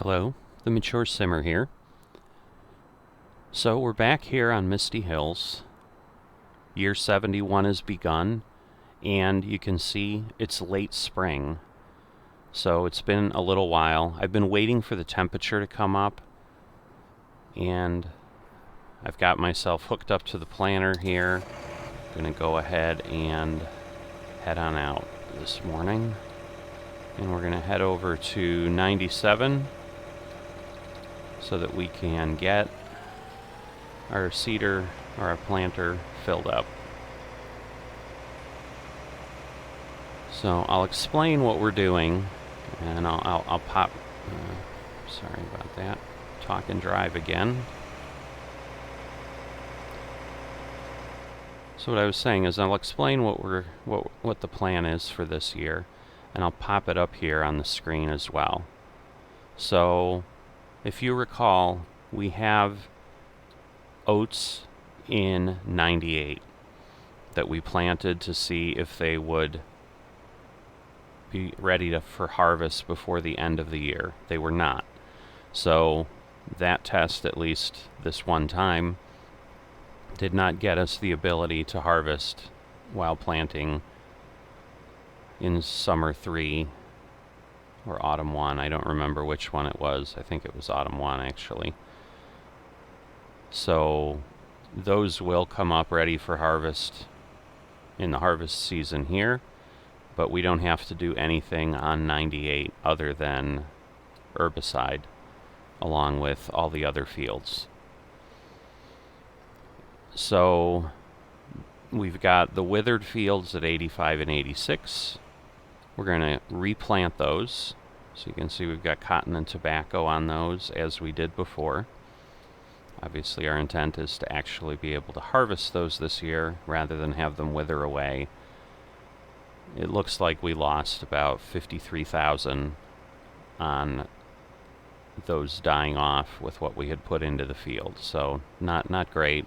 Hello, the Mature Simmer here. So we're back here on Misty Hills. Year 71 has begun, and you can see it's late spring. So it's been a little while. I've been waiting for the temperature to come up, and I've got myself hooked up to the planter here. I'm gonna go ahead and head on out this morning. And we're gonna head over to 97 so that we can get our seeder or our planter filled up. So I'll explain what we're doing, and I'll pop. Sorry about that. Talk and drive again. So what I was saying is I'll explain what the plan is for this year, and I'll pop it up here on the screen as well. So if you recall, we have oats in 98 that we planted to see if they would be ready for harvest before the end of the year. They were not. So that test, at least this one time, did not get us the ability to harvest while planting in summer 3 or autumn 1. I don't remember which one it was. I think it was autumn 1 actually. So those will come up ready for harvest in the harvest season here, but we don't have to do anything on 98 other than herbicide along with all the other fields. So we've got the withered fields at 85 and 86. We're going to replant those. So you can see we've got cotton and tobacco on those as we did before. Obviously our intent is to actually be able to harvest those this year rather than have them wither away. It looks like we lost about 53,000 on those dying off with what we had put into the field. So not great,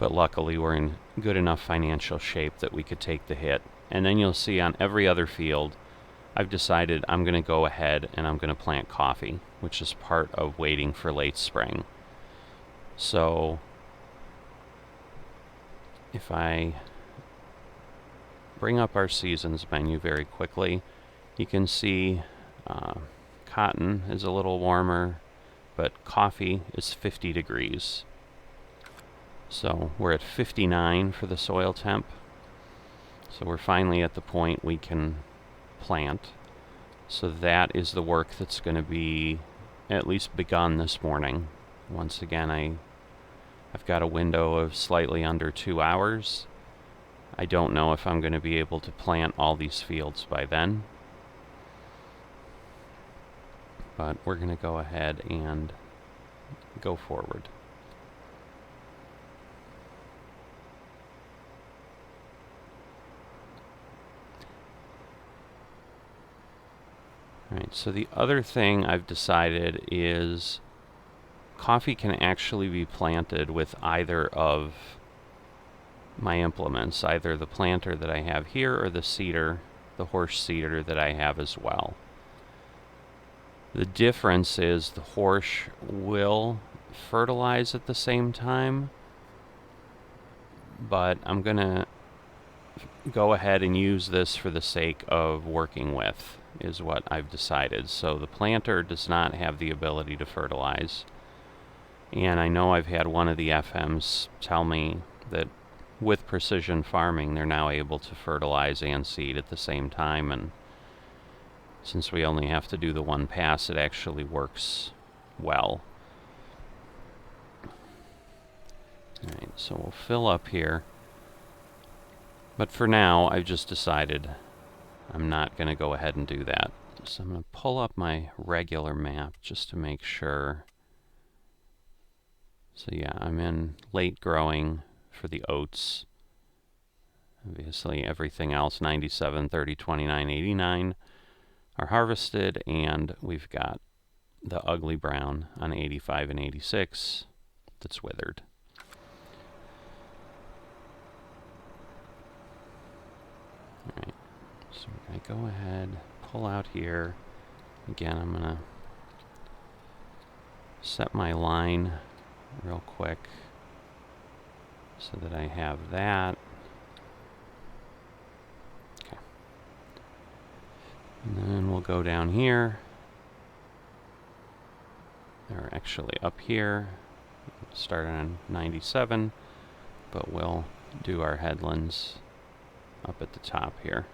but luckily we're in good enough financial shape that we could take the hit. And then you'll see on every other field, I've decided I'm going to go ahead and I'm going to plant coffee, which is part of waiting for late spring. So if I bring up our seasons menu very quickly, you can see cotton is a little warmer, but coffee is 50 degrees. So we're at 59 for the soil temp. So we're finally at the point we can plant. So that is the work that's going to be at least begun this morning. Once again, I've got a window of slightly under 2 hours. I don't know if I'm going to be able to plant all these fields by then, but we're going to go ahead and go forward. Alright, so the other thing I've decided is coffee can actually be planted with either of my implements, either the planter that I have here or the seeder, the horse seeder that I have as well. The difference is the horse will fertilize at the same time, but I'm going to go ahead and use this for the sake of working with, is what I've decided. So the planter does not have the ability to fertilize. And I know I've had one of the FMs tell me that with precision farming, they're now able to fertilize and seed at the same time. And since we only have to do the one pass, it actually works well. Alright, so we'll fill up here. But for now, I've just decided I'm not going to go ahead and do that. So I'm going to pull up my regular map just to make sure. So yeah, I'm in late growing for the oats. Obviously everything else, 97, 30, 29, 89 are harvested, and we've got the ugly brown on 85 and 86 that's withered. So we're going to go ahead, pull out here. Again, I'm going to set my line real quick so that I have that. Okay. And then we'll go down here. Or actually up here. Start on 97, but we'll do our headlands up at the top here.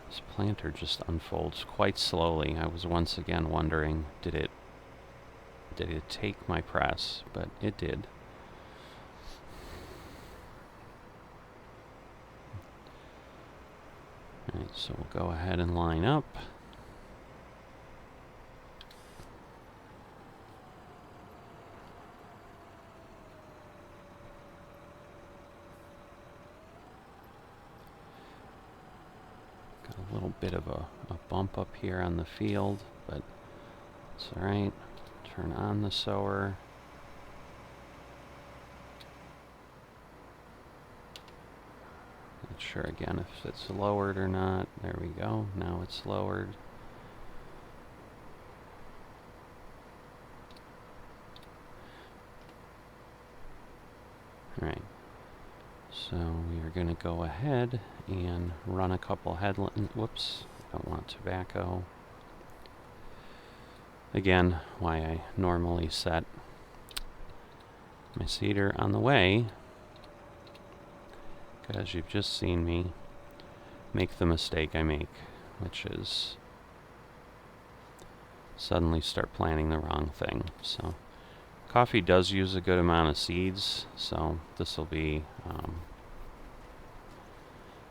This planter just unfolds quite slowly. I was once again wondering, did it take my press? But it did. Alright, so we'll go ahead and line up. Got a little bit of a bump up here on the field, but it's alright. Turn on the sower. Not sure again if it's lowered or not. There we go. Now it's lowered. Alright. So we are going to go ahead and run a couple headlands. Whoops, don't want tobacco. Again, why I normally set my seeder on the way, because you've just seen me make the mistake I make, which is suddenly start planting the wrong thing. So coffee does use a good amount of seeds, so this will be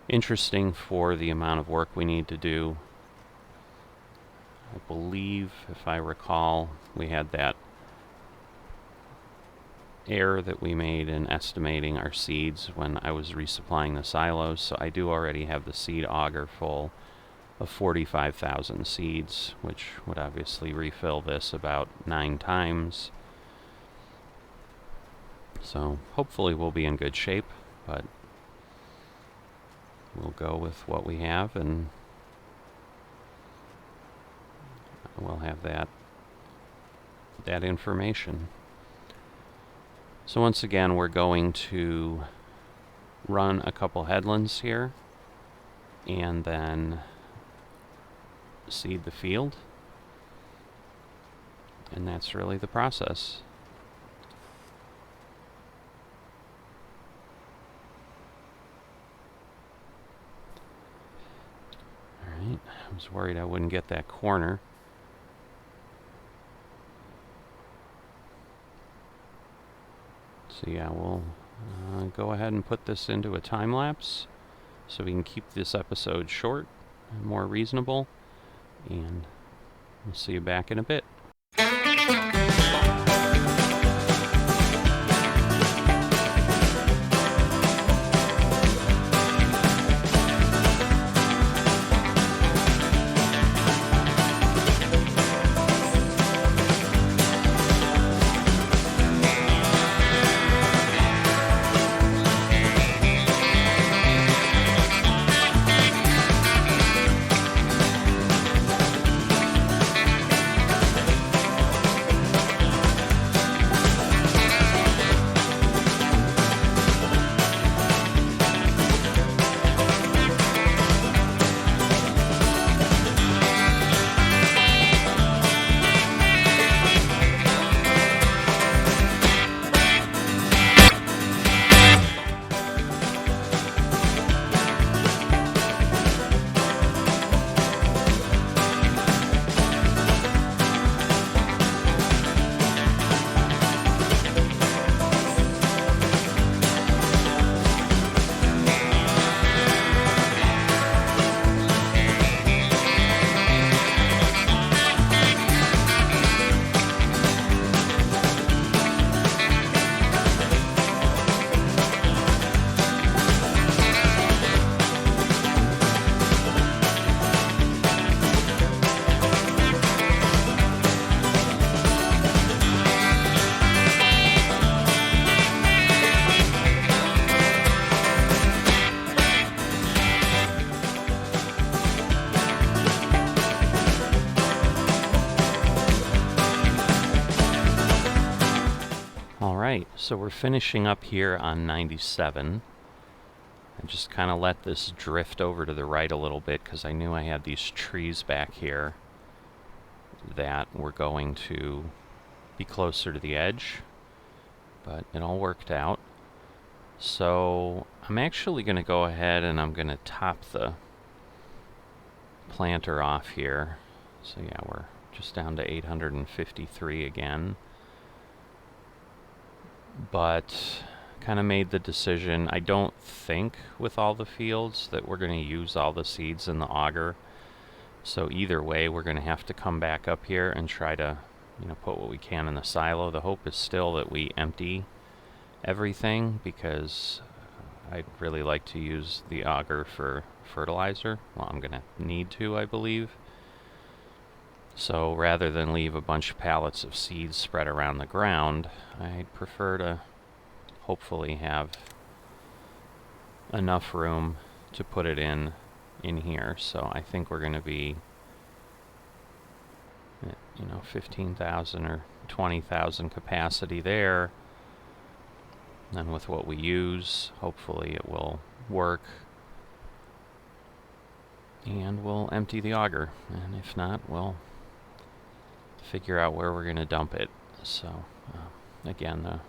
interesting for the amount of work we need to do. I believe, if I recall, we had that error that we made in estimating our seeds when I was resupplying the silos, so I do already have the seed auger full of 45,000 seeds, which would obviously refill this about 9 times. So hopefully we'll be in good shape, but we'll go with what we have, and we'll have that information. So once again, we're going to run a couple headlands here and then seed the field, and that's really the process. Alright, I was worried I wouldn't get that corner. So yeah, we'll go ahead and put this into a time lapse so we can keep this episode short and more reasonable, and we'll see you back in a bit. Alright, so we're finishing up here on 97. I just kind of let this drift over to the right a little bit because I knew I had these trees back here that were going to be closer to the edge, but it all worked out. So I'm actually going to go ahead and I'm going to top the planter off here. So yeah, we're just down to 853 again. But kind of made the decision, I don't think with all the fields that we're going to use all the seeds in the auger. So either way, we're going to have to come back up here and try to, put what we can in the silo. The hope is still that we empty everything because I'd really like to use the auger for fertilizer. Well, I'm going to need to, I believe. So rather than leave a bunch of pallets of seeds spread around the ground, I'd prefer to hopefully have enough room to put it in here. So I think we're going to be at, 15,000 or 20,000 capacity there. And with what we use, hopefully it will work. And we'll empty the auger. And if not, we'll figure out where we're going to dump it. So, again, the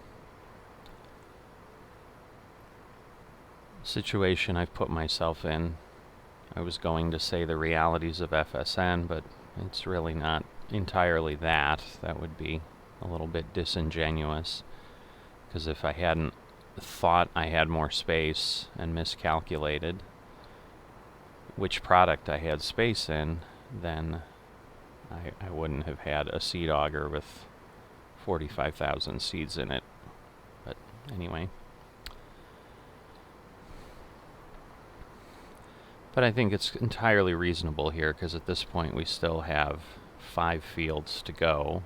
situation I've put myself in, I was going to say the realities of FSN, but it's really not entirely that. That would be a little bit disingenuous, because if I hadn't thought I had more space and miscalculated which product I had space in, then I wouldn't have had a seed auger with 45,000 seeds in it. But anyway. But I think it's entirely reasonable here, because at this point we still have 5 fields to go.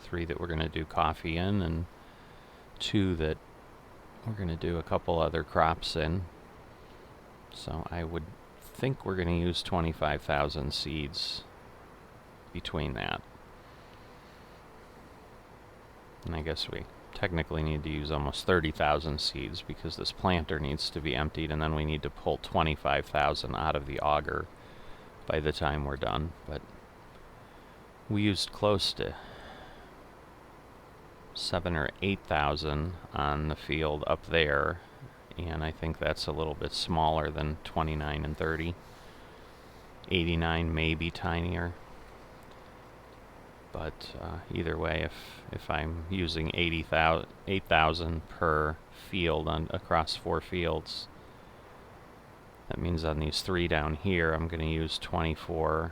3 that we're going to do coffee in, and 2 that we're going to do a couple other crops in. So I would think we're going to use 25,000 seeds between that. And I guess we technically need to use almost 30,000 seeds because this planter needs to be emptied, and then we need to pull 25,000 out of the auger by the time we're done. But we used close to 7,000 or 8,000 on the field up there, and I think that's a little bit smaller than 29 and 30. 89 may be tinier. But either way, if I'm using 8,000 per field across 4 fields, that means on these 3 down here, I'm going to use 24,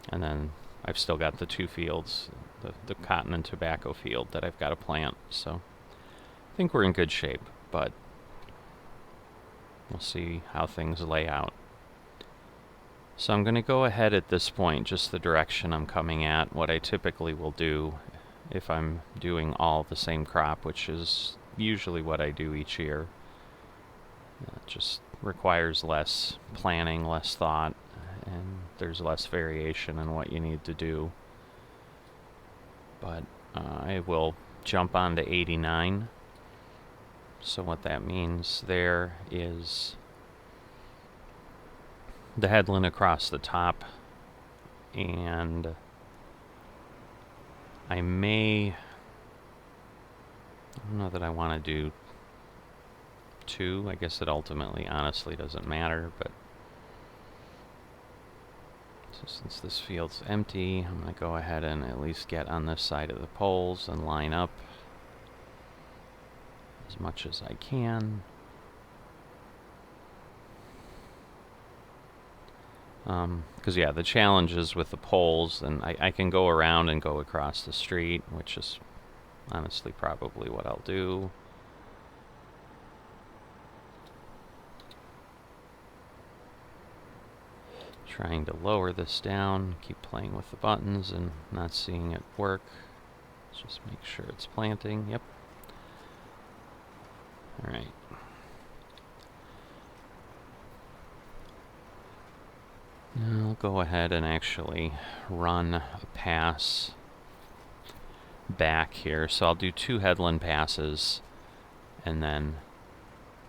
and then I've still got the 2 fields, the cotton and tobacco field that I've got to plant. So I think we're in good shape, but we'll see how things lay out. So I'm going to go ahead at this point, just the direction I'm coming at, what I typically will do if I'm doing all the same crop, which is usually what I do each year. It just requires less planning, less thought, and there's less variation in what you need to do. But I will jump on to 89. So what that means there is the headland across the top, and I don't know that I want to do 2. I guess it ultimately honestly doesn't matter, but so since this field's empty, I'm going to go ahead and at least get on this side of the poles and line up as much as I can. Because yeah, the challenge is with the poles, and I can go around and go across the street, which is honestly probably what I'll do. Trying to lower this down, keep playing with the buttons and not seeing it work. Let's just make sure it's planting. Yep. Alright. Now I'll go ahead and actually run a pass back here. So I'll do 2 headland passes and then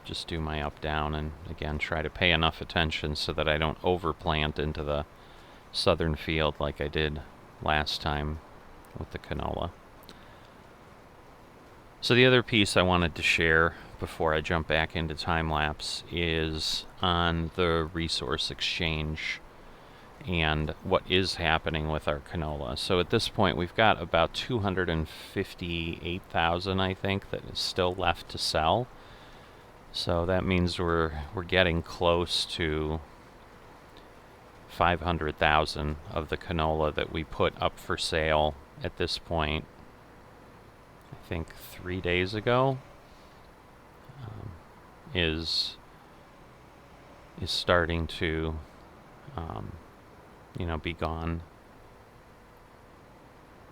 just do my up down, and again try to pay enough attention so that I don't overplant into the southern field like I did last time with the canola. So the other piece I wanted to share before I jump back into time lapse is on the resource exchange and what is happening with our canola. So at this point we've got about 258,000, I think, that is still left to sell. So that means we're getting close to 500,000 of the canola that we put up for sale at this point. I think 3 days ago is starting to be gone.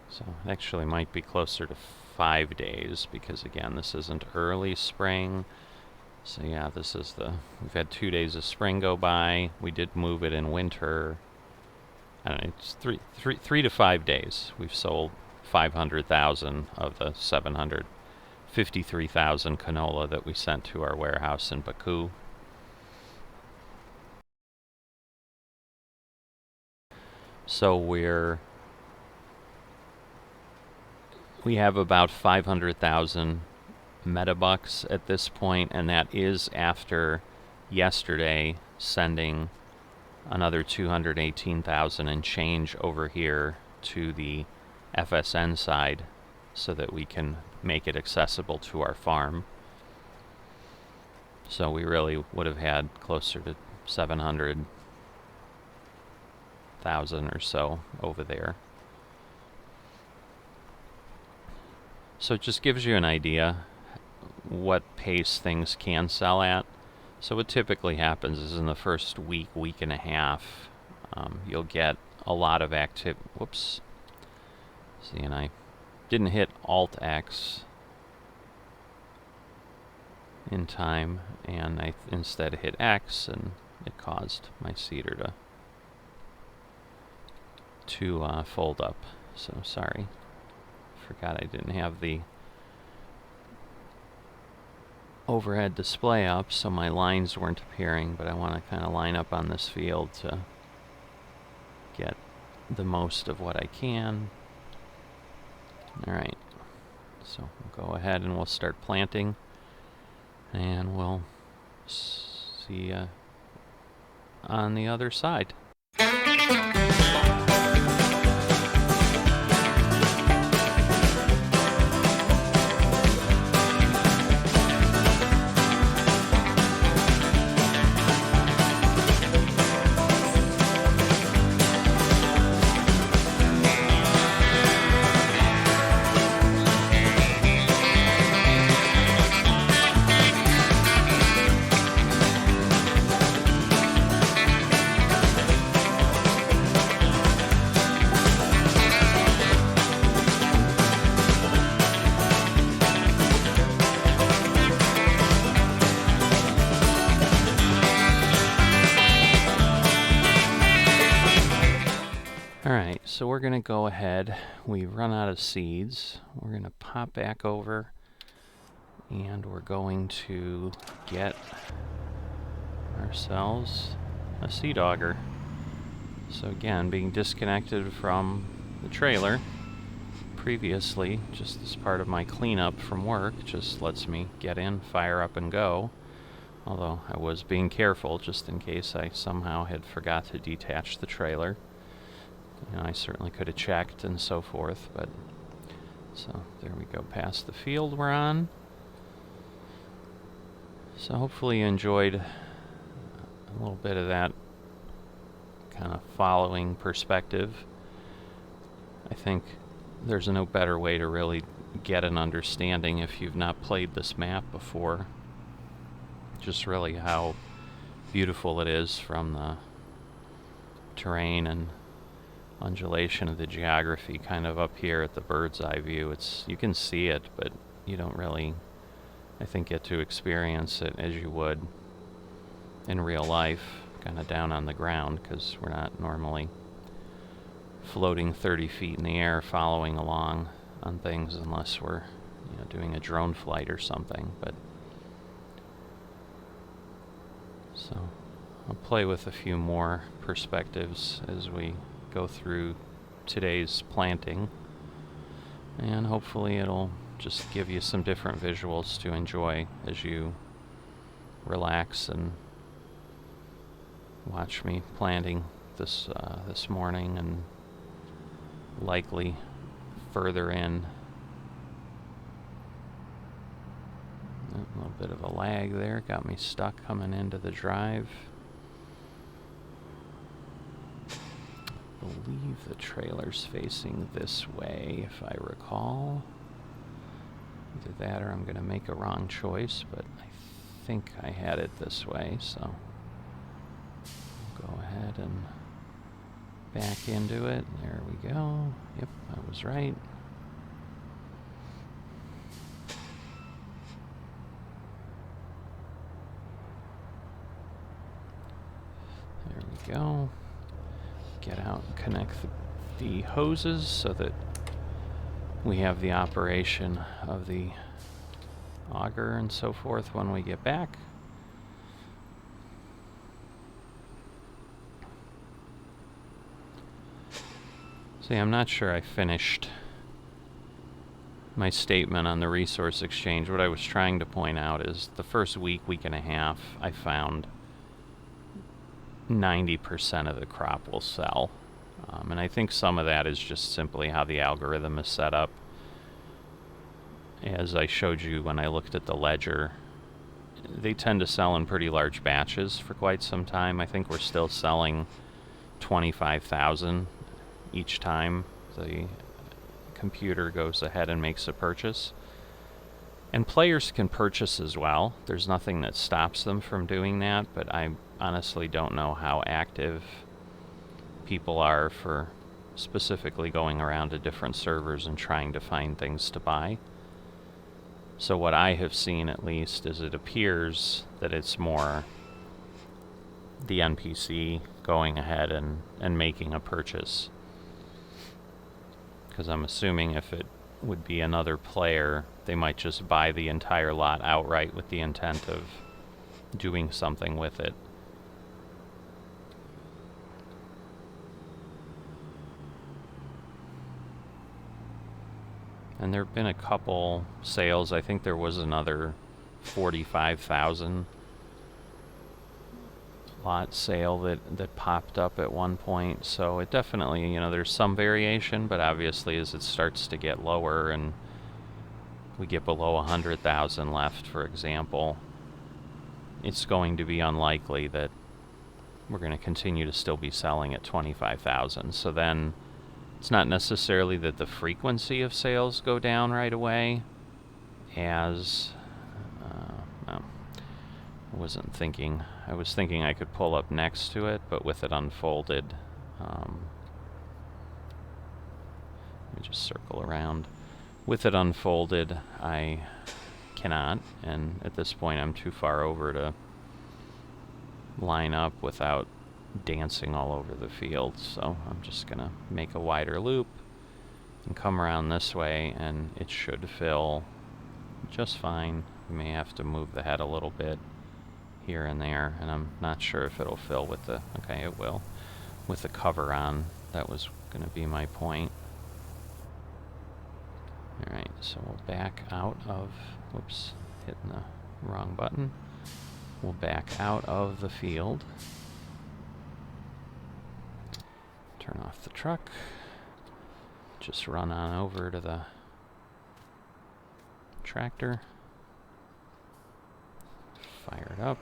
So it actually might be closer to 5 days, because again, this isn't early spring. So yeah, this is we've had 2 days of spring go by. We did move it in winter. I don't know, it's 3 to 5 days. We've sold 500,000 of the 753,000 canola that we sent to our warehouse in Baku. So we have about 500,000 metabucks at this point, and that is after yesterday sending another 218,000 and change over here to the FSN side so that we can make it accessible to our farm. So we really would have had closer to 700,000 or so over there. So it just gives you an idea what pace things can sell at. So what typically happens is in the first week and a half, you'll get a lot of activity. Whoops. See, and I didn't hit Alt X in time, and I instead hit X, and it caused my seeder to fold up. So sorry. Forgot I didn't have the overhead display up, so my lines weren't appearing, but I want to kind of line up on this field to get the most of what I can. Alright, so we'll go ahead and we'll start planting, and we'll see you on the other side. Alright, so we're going to go ahead. We've run out of seeds. We're going to pop back over, and we're going to get ourselves a seed auger. So again, being disconnected from the trailer previously, just as part of my cleanup from work, just lets me get in, fire up, and go. Although I was being careful just in case I somehow had forgot to detach the trailer. I certainly could have checked and so forth, but so there we go, past the field we're on. So hopefully you enjoyed a little bit of that kind of following perspective. I think there's no better way to really get an understanding if you've not played this map before. Just really how beautiful it is from the terrain and undulation of the geography kind of up here at the bird's eye view. You can see it, but you don't really, I think, get to experience it as you would in real life, kind of down on the ground, because we're not normally floating 30 feet in the air following along on things unless we're doing a drone flight or something. But so I'll play with a few more perspectives as we go through today's planting, and hopefully it'll just give you some different visuals to enjoy as you relax and watch me planting this morning, and likely further in. A little bit of a lag there, got me stuck coming into the drive. I believe the trailer's facing this way, if I recall. Either that or I'm going to make a wrong choice, but I think I had it this way, so I'll go ahead and back into it. There we go. Yep, I was right. There we go. Get out and connect the hoses so that we have the operation of the auger and so forth when we get back. See, I'm not sure I finished my statement on the resource exchange. What I was trying to point out is the first week and a half, I found 90% of the crop will sell. And I think some of that is just simply how the algorithm is set up. As I showed you when I looked at the ledger, they tend to sell in pretty large batches for quite some time. I think we're still selling 25,000 each time the computer goes ahead and makes a purchase. And players can purchase as well. There's nothing that stops them from doing that, but I honestly don't know how active people are for specifically going around to different servers and trying to find things to buy. So what I have seen, at least, is it appears that it's more the NPC going ahead and making a purchase. Because I'm assuming if it would be another player, they might just buy the entire lot outright with the intent of doing something with it. And there have been a couple sales. I think there was another 45,000 lot sale that popped up at one point. So it definitely, there's some variation, but obviously as it starts to get lower and we get below 100,000 left, for example, it's going to be unlikely that we're going to continue to still be selling at 25,000. So then it's not necessarily that the frequency of sales go down right away, as I wasn't thinking. I was thinking I could pull up next to it, but with it unfolded, let me just circle around. With it unfolded, I cannot, and at this point I'm too far over to line up without dancing all over the field, so I'm just gonna make a wider loop and come around this way, and it should fill just fine. We may have to move the head a little bit here and there, and I'm not sure if it'll fill with the, okay, it will, with the cover on. That was gonna be my point. Alright, so we'll back out of, whoops, hitting the wrong button. We'll back out of the field. Turn off the truck. Just run on over to the tractor. Fire it up.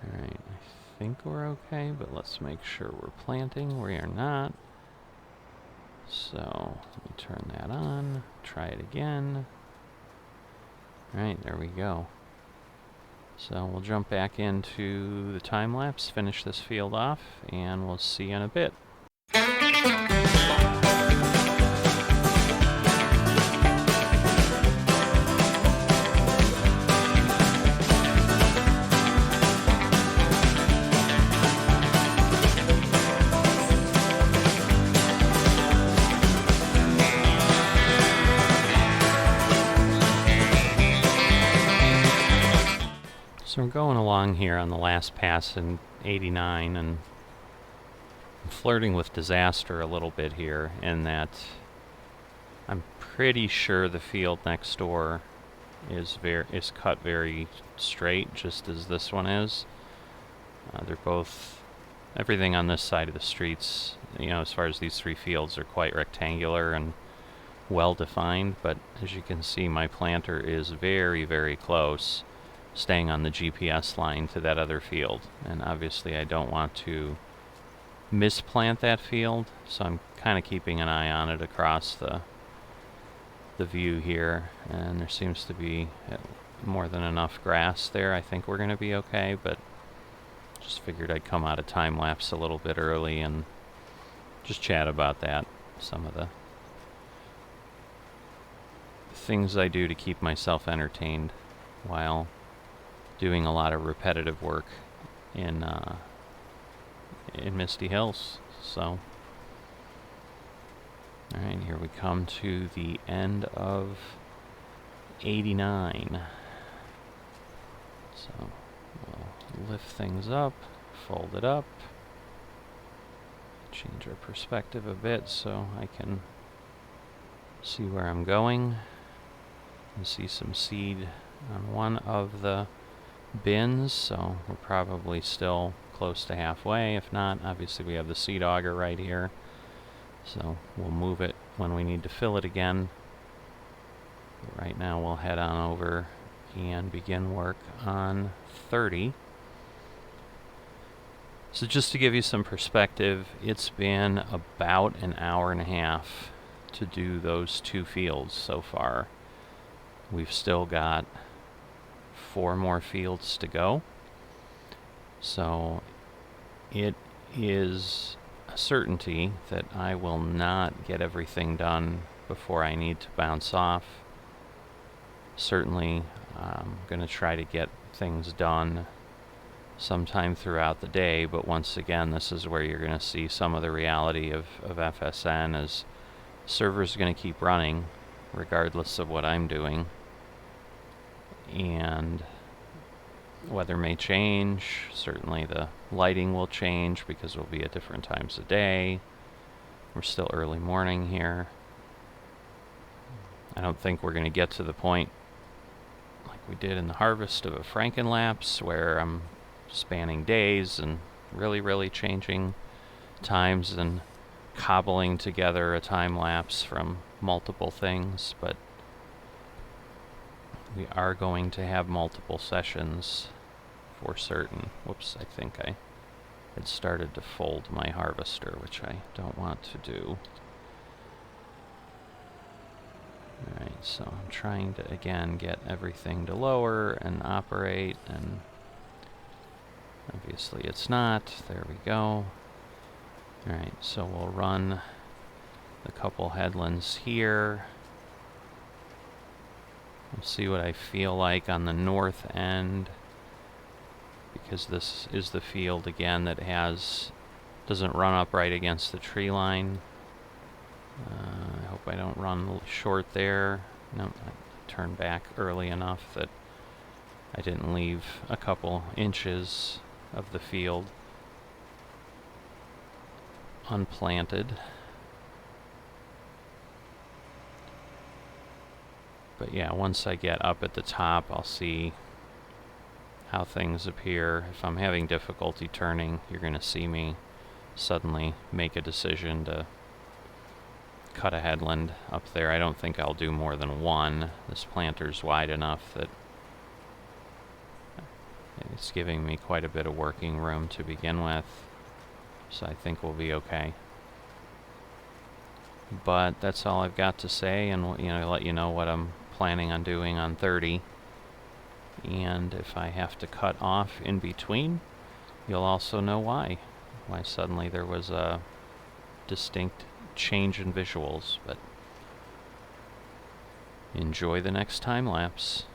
Alright, I think we're okay, but let's make sure we're planting. We are not. So, let me turn that on, try it again. Alright, there we go. So we'll jump back into the time lapse, finish this field off, and we'll see you in a bit. going along here on the last pass in 89, and I'm flirting with disaster a little bit here in that I'm pretty sure the field next door is cut very straight, just as this one is. They're both, everything on this side of the streets, you know, as far as these three fields, are quite rectangular and well defined, but as you can see, my planter is very, very close, staying on the GPS line to that other field, and obviously I don't want to misplant that field, so I'm kind of keeping an eye on it across the view here, and there seems to be more than enough grass there. I think we're going to be okay, but just figured I'd come out of time lapse a little bit early and just chat about that, some of the things I do to keep myself entertained while doing a lot of repetitive work in Misty Hills. So, alright, here we come to the end of 89. So, we'll lift things up, fold it up, change our perspective a bit so I can see where I'm going. You see some seed on one of the bins, so we're probably still close to halfway. If not, obviously we have the seed auger right here, so we'll move it when we need to fill it again. But right now we'll head on over and begin work on 30. So just to give you some perspective, it's been about an hour and a half to do those two fields so far. We've still got 4 more fields to go. So it is a certainty that I will not get everything done before I need to bounce off. Certainly, I'm going to try to get things done sometime throughout the day, but once again, this is where you're going to see some of the reality of FSN, as server's going to keep running regardless of what I'm doing, and weather may change. Certainly the lighting will change because we'll be at different times of day. We're still early morning here. I don't think we're going to get to the point like we did in the harvest of a Frankenlapse where I'm spanning days and really changing times and cobbling together a time lapse from multiple things, but we are going to have multiple sessions for certain. Whoops, I think I had started to fold my harvester, which I don't want to do. Alright, so I'm trying to again get everything to lower and operate, and obviously it's not. There we go. Alright, so we'll run the couple headlands here. We'll see what I feel like on the north end, because this is the field again that doesn't run up right against the tree line. I hope I don't run short there. No, I turned back early enough that I didn't leave a couple inches of the field unplanted. But yeah, once I get up at the top, I'll see how things appear. If I'm having difficulty turning, you're going to see me suddenly make a decision to cut a headland up there. I don't think I'll do more than one. This planter's wide enough that it's giving me quite a bit of working room to begin with, so I think we'll be okay. But that's all I've got to say, and let you know what I'm planning on doing on 30. And if I have to cut off in between, you'll also know why suddenly there was a distinct change in visuals. But enjoy the next time lapse.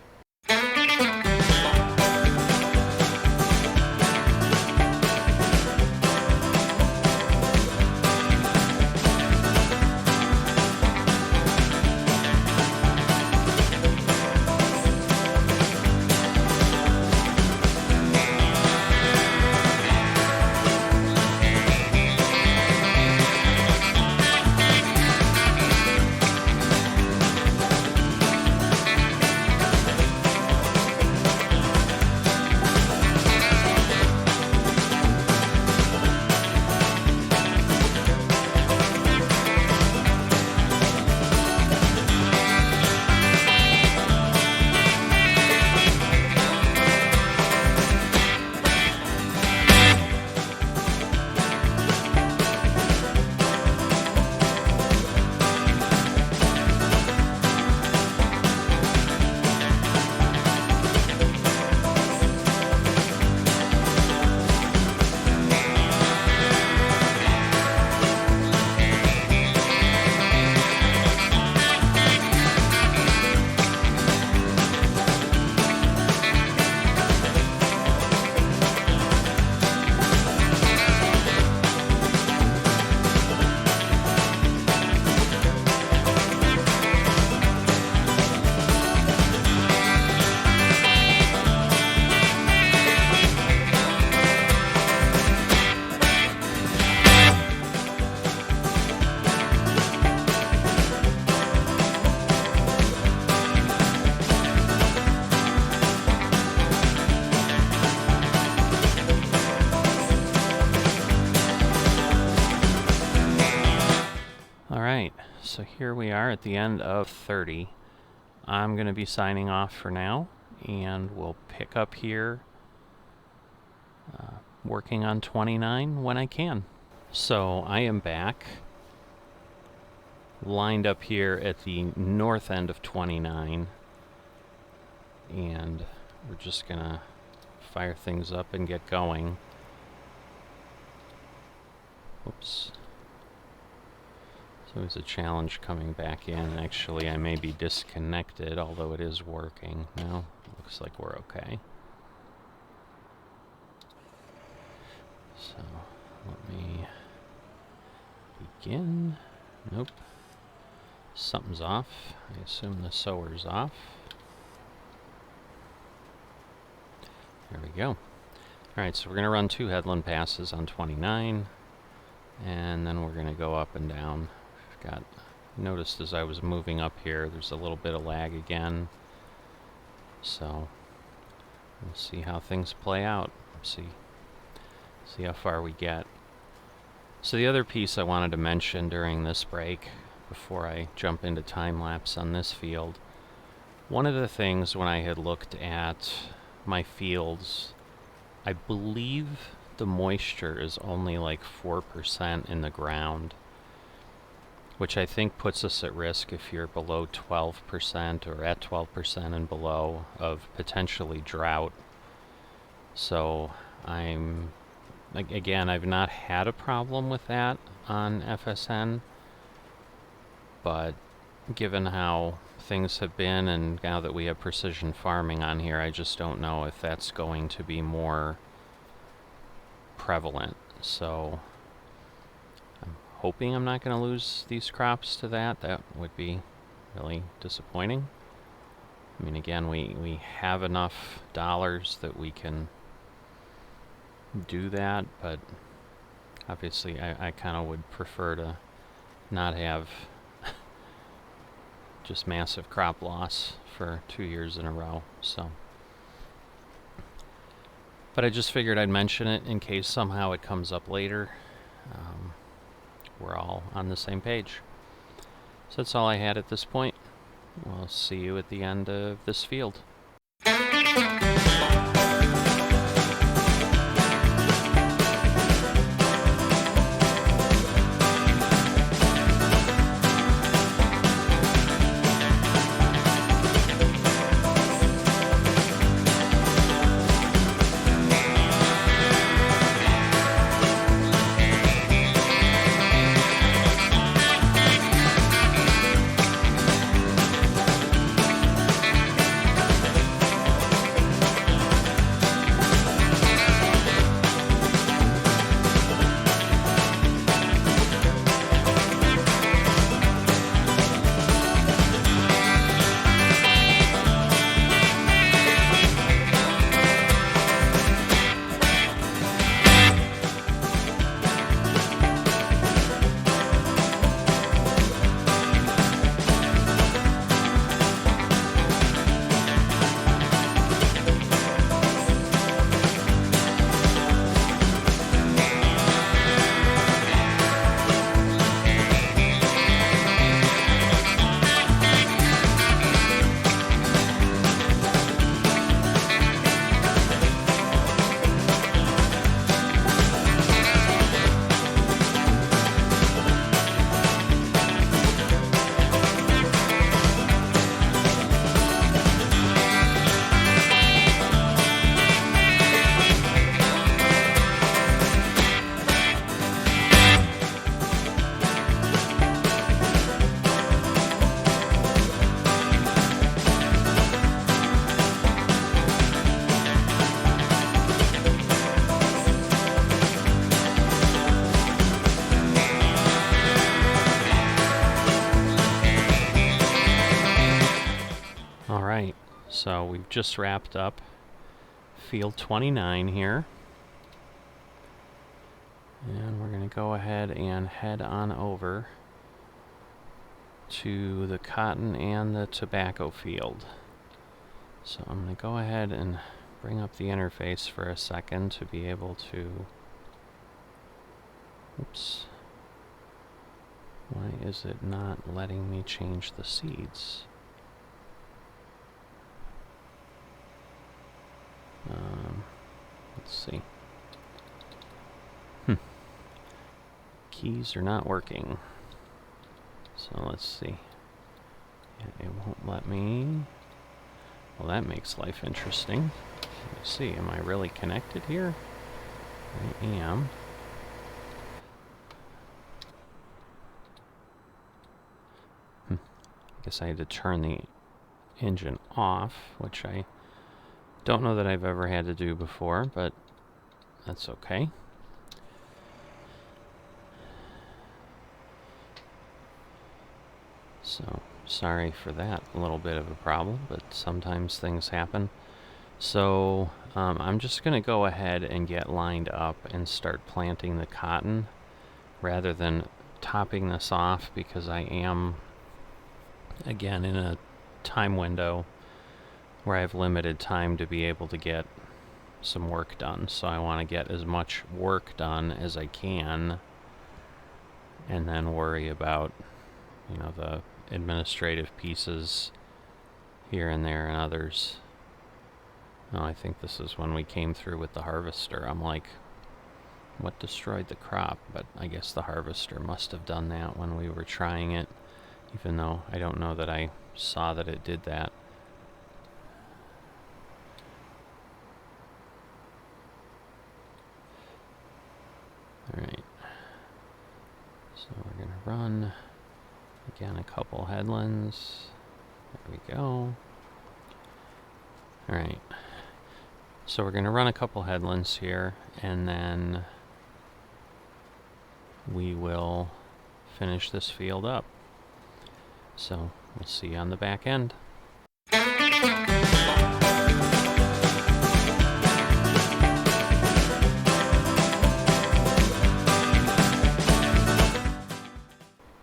so here we are at the end of 30. I'm going to be signing off for now, and we'll pick up here working on 29 when I can. So I am back, lined up here at the north end of 29, and we're just going to fire things up and get going. Oops. So it's a challenge coming back in. Actually, I may be disconnected, although it is working. No, looks like we're okay. So let me begin. Nope. Something's off. I assume the sower's off. There we go. Alright, so we're going to run 2 headland passes on 29, and then we're going to go up and down. Noticed as I was moving up here, there's a little bit of lag again. So we'll see how things play out. See how far we get. So the other piece I wanted to mention during this break, before I jump into time lapse on this field, one of the things when I had looked at my fields, I believe the moisture is only like 4% in the ground, which I think puts us at risk if you're below 12% or at 12% and below of potentially drought. So again, I've not had a problem with that on FSN, but given how things have been and now that we have precision farming on here, I just don't know if that's going to be more prevalent. So I'm hoping I'm not going to lose these crops to that. That would be really disappointing. I mean, again, we have enough dollars that we can do that, but obviously I kind of would prefer to not have just massive crop loss for 2 years in a row. So, but I just figured I'd mention it in case somehow it comes up later. We're all on the same page. So that's all I had at this point. We'll see you at the end of this field. So we've just wrapped up field 29 here. And we're going to go ahead and head on over to the cotton and the tobacco field. So I'm going to go ahead and bring up the interface for a second to be able to, oops, Why is it not letting me change the seeds? Let's see. Keys are not working. So let's see. Yeah, it won't let me. Well, that makes life interesting. Let me see. Am I really connected here? I am. I guess I had to turn the engine off, which I don't know that I've ever had to do before, but that's okay. So, sorry for that little bit of a problem, but sometimes things happen. So, I'm just going to go ahead and get lined up and start planting the cotton rather than topping this off, because I am, again, in a time window where I have limited time to be able to get some work done. So I want to get as much work done as I can and then worry about, you know, the administrative pieces here and there and others. Oh, I think this is when we came through with the harvester. I'm like, what destroyed the crop? But I guess the harvester must have done that when we were trying it, even though I don't know that I saw that it did that. Alright, so we're going to run, again, a couple headlands. There we go. Alright, so we're going to run a couple headlands here, and then we will finish this field up. So we'll see you on the back end.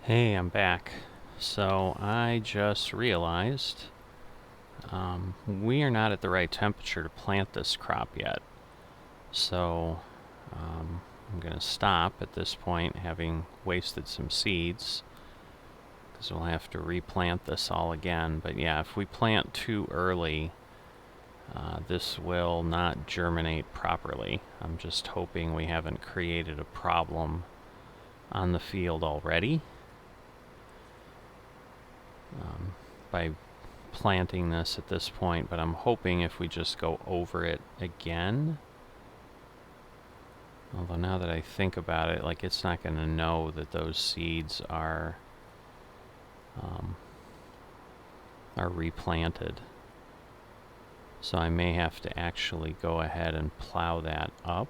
Hey, I'm back. So I just realized we are not at the right temperature to plant this crop yet. So I'm going to stop at this point, having wasted some seeds, because we'll have to replant this all again. But yeah, if we plant too early, this will not germinate properly. I'm just hoping we haven't created a problem on the field already by planting this at this point, but I'm hoping if we just go over it again, although now that I think about it, like, it's not going to know that those seeds are replanted. So I may have to actually go ahead and plow that up.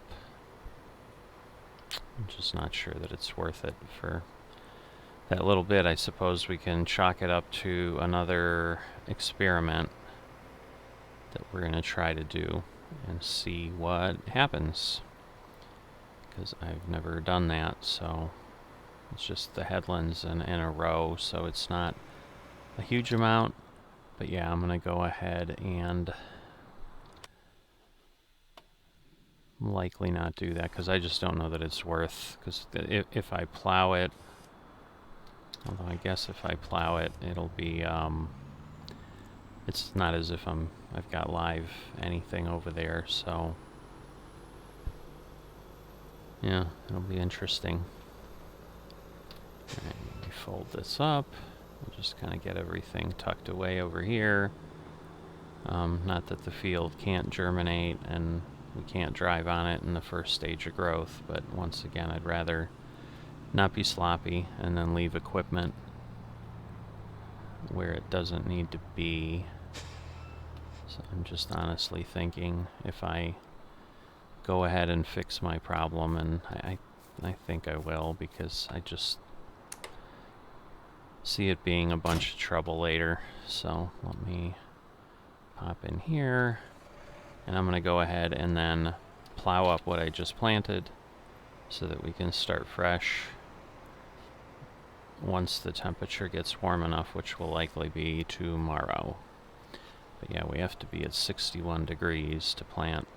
I'm just not sure that it's worth it for that little bit. I suppose we can chalk it up to another experiment that we're going to try to do and see what happens, because I've never done that. So it's just the headlands in a row, so it's not a huge amount. But yeah, I'm going to go ahead and likely not do that, because I just don't know that it's worth, because if I plow it, although I guess if I plow it, it'll be, it's not as if I've got live anything over there, so yeah, it'll be interesting. Alright, let me fold this up. We'll just kind of get everything tucked away over here. Not that the field can't germinate and we can't drive on it in the first stage of growth, but once again, I'd rather not be sloppy and then leave equipment where it doesn't need to be. So I'm just honestly thinking, if I go ahead and fix my problem, and I think I will, because I just see it being a bunch of trouble later. So let me pop in here, and I'm going to go ahead and then plow up what I just planted so that we can start fresh once the temperature gets warm enough, which will likely be tomorrow. But yeah, we have to be at 61 degrees to plant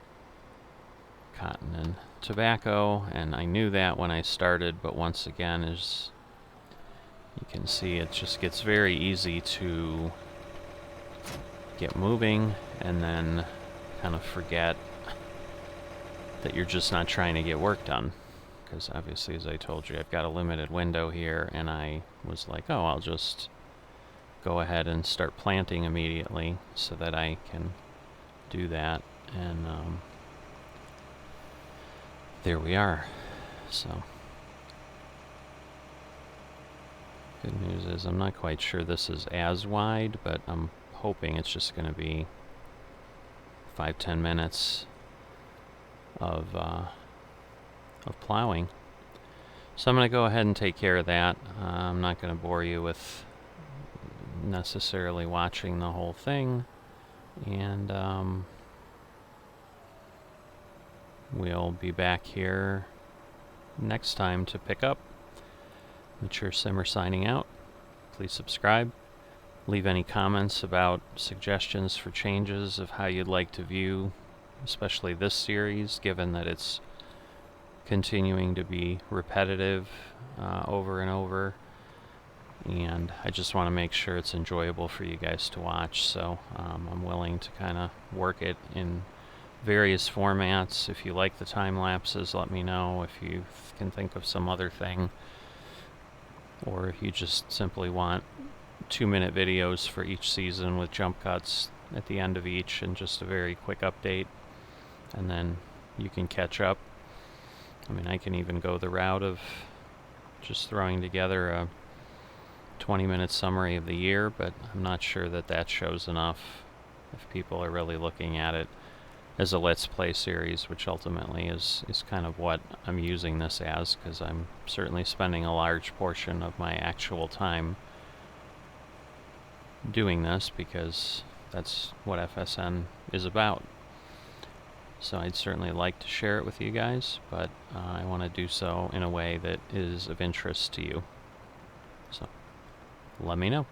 cotton and tobacco, and I knew that when I started, but once again, as You can see it just gets very easy to get moving and then kind of forget that you're just not trying to get work done. Because obviously, as I told you, I've got a limited window here, and I was like, oh, I'll just go ahead and start planting immediately so that I can do that. And there we are. So good news is I'm not quite sure this is as wide, but I'm hoping it's just going to be 5-10 minutes of plowing. So I'm going to go ahead and take care of that. I'm not going to bore you with necessarily watching the whole thing, and we'll be back here next time to pick up. Mature Simmer signing out. Please subscribe. Leave any comments about suggestions for changes of how you'd like to view, especially this series, given that it's continuing to be repetitive over and over. And I just want to make sure it's enjoyable for you guys to watch, so I'm willing to kind of work it in various formats. If you like the time lapses, let me know. If you can think of some other thing, or if you just simply want 2-minute videos for each season with jump cuts at the end of each and just a very quick update, and then you can catch up. I mean, I can even go the route of just throwing together a 20-minute summary of the year, but I'm not sure that that shows enough if people are really looking at it as a Let's Play series, which ultimately is kind of what I'm using this as, because I'm certainly spending a large portion of my actual time doing this, because that's what FSN is about. So I'd certainly like to share it with you guys, but I want to do so in a way that is of interest to you. So let me know.